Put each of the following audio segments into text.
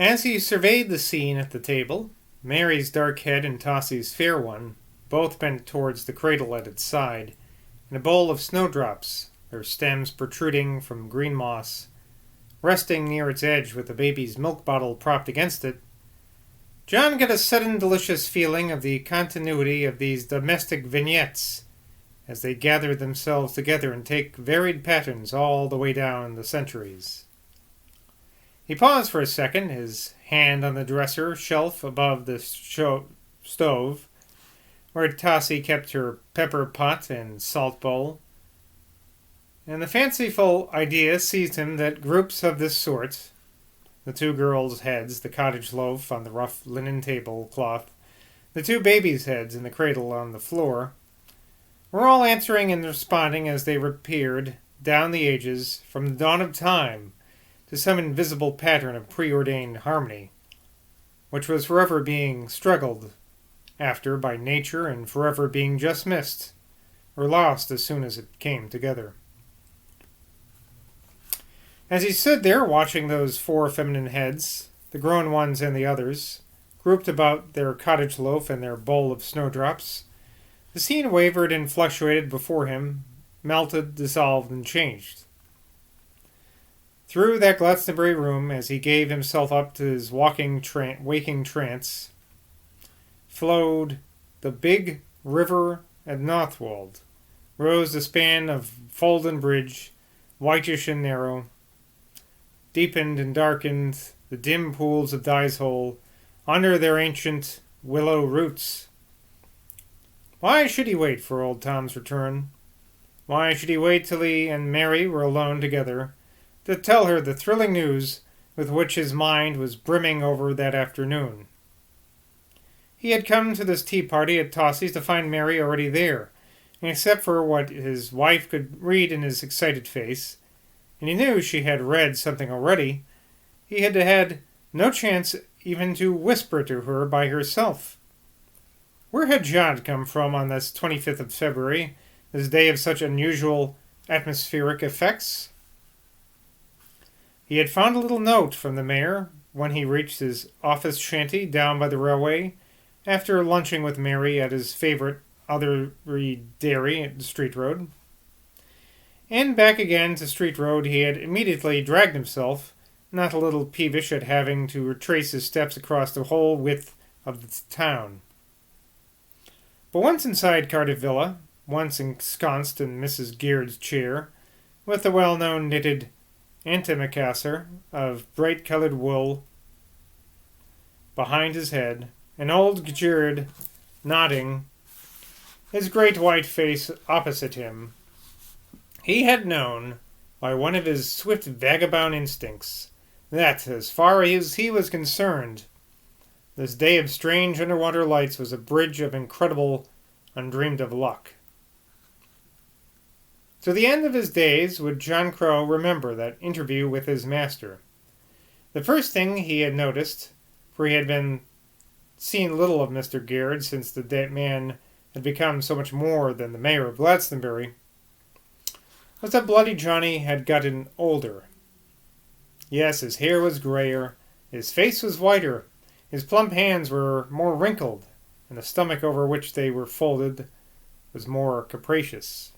As he surveyed the scene at the table, Mary's dark head and Tossie's fair one, both bent towards the cradle at its side, and a bowl of snowdrops, their stems protruding from green moss, resting near its edge with the baby's milk bottle propped against it, John got a sudden delicious feeling of the continuity of these domestic vignettes as they gather themselves together and take varied patterns all the way down the centuries. He paused for a second, his hand on the dresser shelf above the stove, where Tossie kept her pepper pot and salt bowl, and the fanciful idea seized him that groups of this sort, the two girls' heads, the cottage loaf on the rough linen tablecloth, the two babies' heads in the cradle on the floor, were all answering and responding as they appeared down the ages from the dawn of time to some invisible pattern of preordained harmony, which was forever being struggled after by nature and forever being just missed or lost as soon as it came together. As he stood there watching those four feminine heads, the grown ones and the others, grouped about their cottage loaf and their bowl of snowdrops, the scene wavered and fluctuated before him, melted, dissolved, and changed. Through that Glastonbury room, as he gave himself up to his waking trance, flowed the big river at Northwold, rose the span of Folden Bridge, whitish and narrow, deepened and darkened the dim pools of Dyeshole under their ancient willow roots. Why should he wait for old Tom's return? Why should he wait till he and Mary were alone together to tell her the thrilling news with which his mind was brimming over that afternoon? He had come to this tea party at Tossie's to find Mary already there, and except for what his wife could read in his excited face, and he knew she had read something already, he had had no chance even to whisper to her by herself. Where had John come from on this 25th of February, this day of such unusual atmospheric effects? He had found a little note from the mayor when he reached his office shanty down by the railway, after lunching with Mary at his favorite Otherry Dairy at Street Road. And back again to Street Road he had immediately dragged himself, not a little peevish at having to retrace his steps across the whole width of the town. But once inside Cardiff Villa, once ensconced in Mrs. Geard's chair, with the well-known knitted antimacassar of bright-coloured wool behind his head, and old Geard nodding, his great white face opposite him, he had known, by one of his swift vagabond instincts, that, as far as he was concerned, this day of strange underwater lights was a bridge of incredible, undreamed-of luck. To the end of his days would John Crow remember that interview with his master. The first thing he had noticed, for he had been seen little of Mr. Geard since the dead man had become so much more than the mayor of Glastonbury, was that Bloody Johnny had gotten older. Yes, his hair was grayer, his face was whiter, his plump hands were more wrinkled, and the stomach over which they were folded was more capacious.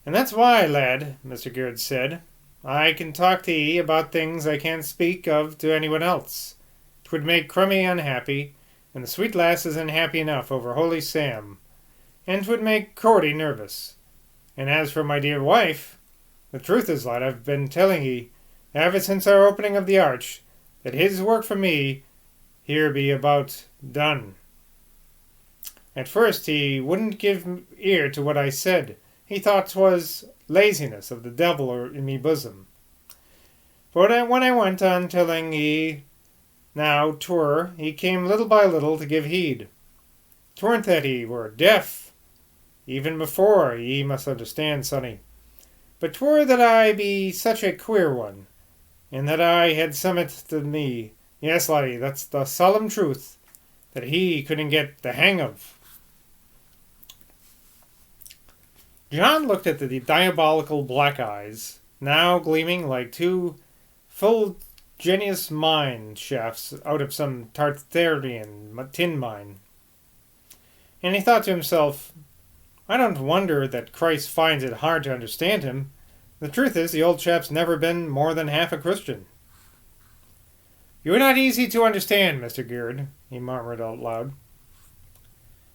And that's why, lad, Mr. Geard said, I can talk to ye about things I can't speak of to anyone else. 'Twould make Crummy unhappy, and the sweet lass is unhappy enough over Holy Sam, and 'twould make Cordy nervous. And as for my dear wife, the truth is, lad, I've been telling ye, ever since our opening of the arch, that his work for me here be about done. At first he wouldn't give ear to what I said. He thought 'twas laziness of the devil in me bosom. But when I went on telling ye now 'twere, he came little by little to give heed. 'Tweren't that he were deaf, even before, ye must understand, sonny, but 'twere that I be such a queer one, and that I had summat to me, yes, laddie, that's the solemn truth, that he couldn't get the hang of. John looked at the diabolical black eyes, now gleaming like two full genius mine shafts out of some Tartarian tin mine. And he thought to himself, I don't wonder that Christ finds it hard to understand him. The truth is, the old chap's never been more than half a Christian. You are not easy to understand, Mr. Geard, he murmured out loud.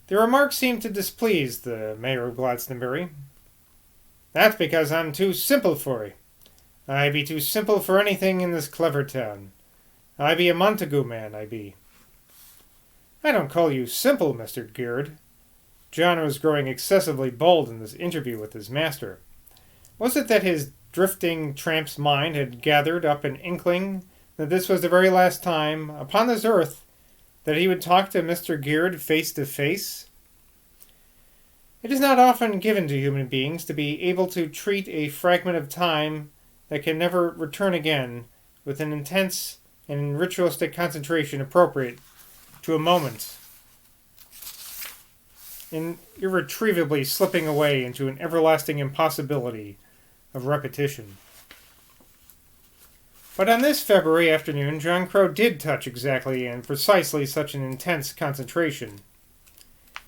The remark seemed to displease the mayor of Glastonbury. That's because I'm too simple for you. I be too simple for anything in this clever town. I be a Montagu man, I be. I don't call you simple, Mr. Geard. John was growing excessively bold in this interview with his master. Was it that his drifting tramp's mind had gathered up an inkling that this was the very last time, upon this earth, that he would talk to Mr. Geard face to face? It is not often given to human beings to be able to treat a fragment of time that can never return again with an intense and ritualistic concentration appropriate to a moment, in irretrievably slipping away into an everlasting impossibility of repetition. But on this February afternoon, John Crow did touch exactly and precisely such an intense concentration.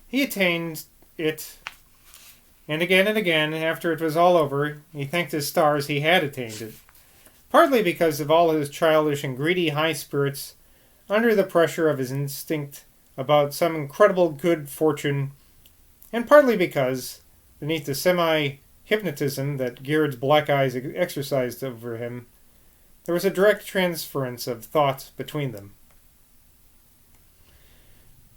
He attained it, and again, after it was all over, he thanked his stars he had attained it, partly because of all his childish and greedy high spirits under the pressure of his instinct about some incredible good fortune, and partly because, beneath the semi-hypnotism that Geard's black eyes exercised over him, there was a direct transference of thought between them.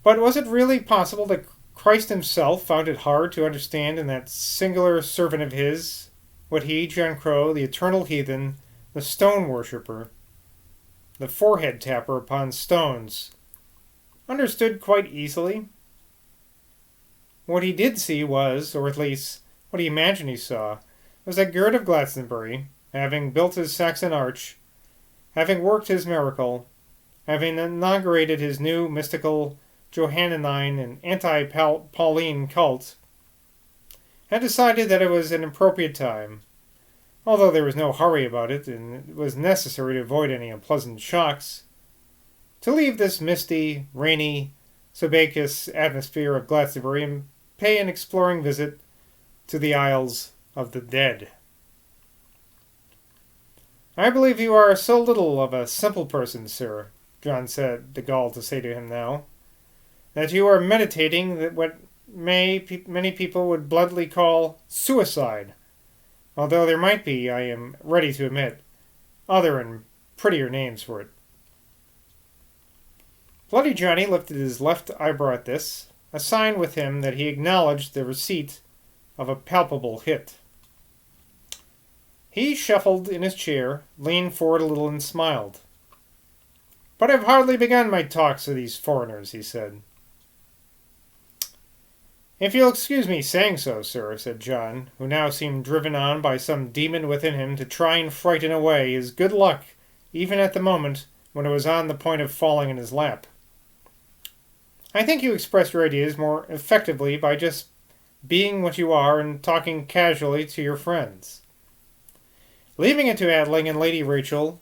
But was it really possible that Christ himself found it hard to understand in that singular servant of his what he, John Crow, the eternal heathen, the stone worshipper, the forehead tapper upon stones, understood quite easily? What he did see was, or at least what he imagined he saw, was that Geard of Glastonbury, having built his Saxon arch, having worked his miracle, having inaugurated his new mystical Johannine and anti-Pauline cult, had decided that it was an appropriate time, although there was no hurry about it and it was necessary to avoid any unpleasant shocks, to leave this misty, rainy, sebaceous atmosphere of Glastonbury and pay an exploring visit to the Isles of the Dead. I believe you are so little of a simple person, sir, John said, the gall to say to him now, that you are meditating that what many people would bluntly call suicide, although there might be, I am ready to admit, other and prettier names for it. Bloody Johnny lifted his left eyebrow at this, a sign with him that he acknowledged the receipt of a palpable hit. He shuffled in his chair, leaned forward a little, and smiled. But I've hardly begun my talks with these foreigners, he said. If you'll excuse me saying so, sir, said John, who now seemed driven on by some demon within him to try and frighten away his good luck, even at the moment when it was on the point of falling in his lap. I think you express your ideas more effectively by just being what you are and talking casually to your friends. Leaving it to Adeling and Lady Rachel,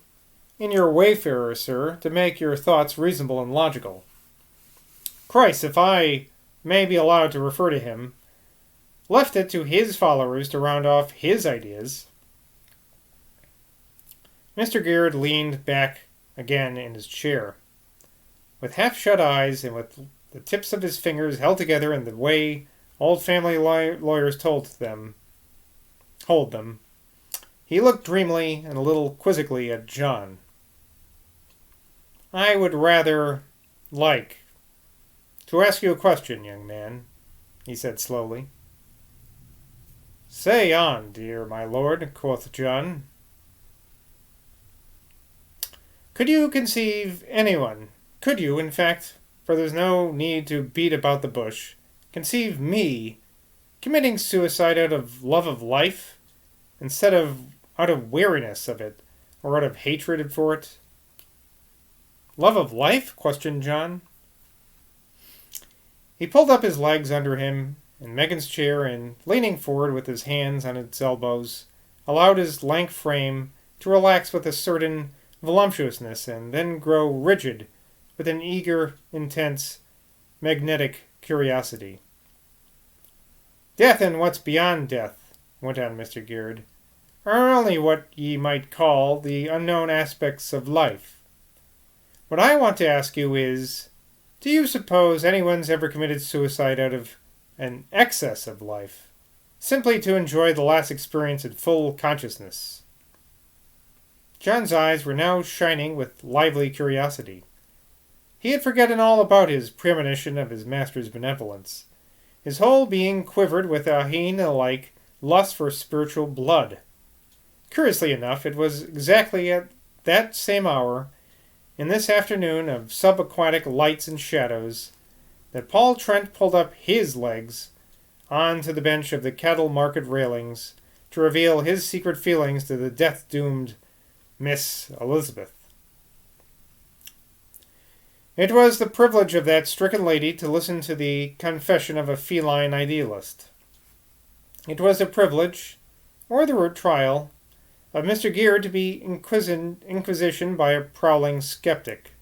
in your wayfarer, sir, to make your thoughts reasonable and logical. Christ, if I may be allowed to refer to him, left it to his followers to round off his ideas. Mr. Geard leaned back again in his chair, with half-shut eyes and with the tips of his fingers held together in the way old family lawyers hold them. He looked dreamily and a little quizzically at John. I would rather like to ask you a question, young man, he said slowly. Say on, dear my lord, quoth John. Could you conceive anyone, could you, in fact, for there's no need to beat about the bush, conceive me committing suicide out of love of life, instead of out of weariness of it, or out of hatred for it? Love of life? Questioned John. He pulled up his legs under him in Megan's chair and, leaning forward with his hands on its elbows, allowed his lank frame to relax with a certain voluptuousness and then grow rigid with an eager, intense, magnetic curiosity. Death and what's beyond death, went on Mr. Geard, are only what ye might call the unknown aspects of life. What I want to ask you is, do you suppose anyone's ever committed suicide out of an excess of life, simply to enjoy the last experience in full consciousness? John's eyes were now shining with lively curiosity. He had forgotten all about his premonition of his master's benevolence. His whole being quivered with a hyena-like lust for spiritual blood. Curiously enough, it was exactly at that same hour, in this afternoon of subaquatic lights and shadows, that Paul Trent pulled up his legs onto the bench of the cattle market railings to reveal his secret feelings to the death-doomed Miss Elizabeth. It was the privilege of that stricken lady to listen to the confession of a feline idealist. It was the privilege, or the trial, of Mr. Geard to be inquisitioned by a prowling skeptic.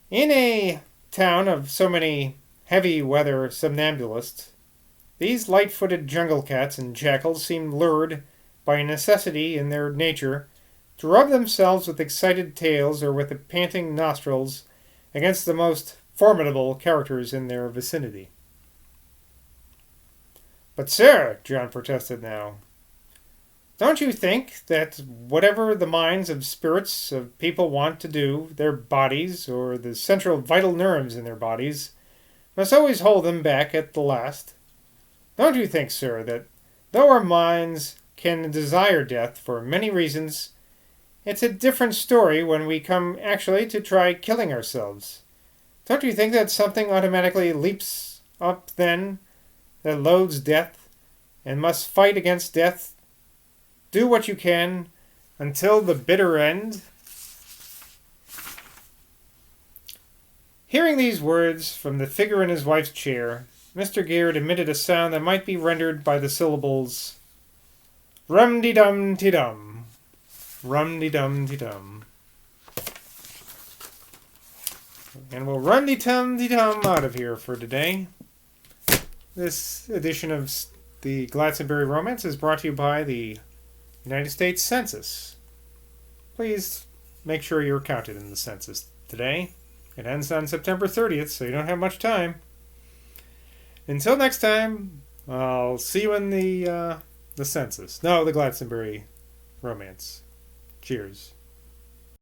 In a town of so many heavy-weather somnambulists, these light-footed jungle cats and jackals seemed lured by a necessity in their nature to rub themselves with excited tails or with panting nostrils against the most formidable characters in their vicinity. "But, sir," John protested now, "don't you think that whatever the minds of spirits of people want to do, their bodies, or the central vital nerves in their bodies, must always hold them back at the last? Don't you think, sir, that though our minds can desire death for many reasons, it's a different story when we come actually to try killing ourselves? Don't you think that something automatically leaps up then that loathes death and must fight against death? Do what you can until the bitter end?" Hearing these words from the figure in his wife's chair, Mr. Geard emitted a sound that might be rendered by the syllables rum-de-dum-de-dum. Rum-de-dum-de-dum. And we'll run-de-tum-de-dum out of here for today. This edition of the Glastonbury Romance is brought to you by the United States Census. Please make sure you're counted in the census today. It ends on September 30th, so you don't have much time. Until next time, I'll see you in the census. No, the Glastonbury Romance. Cheers.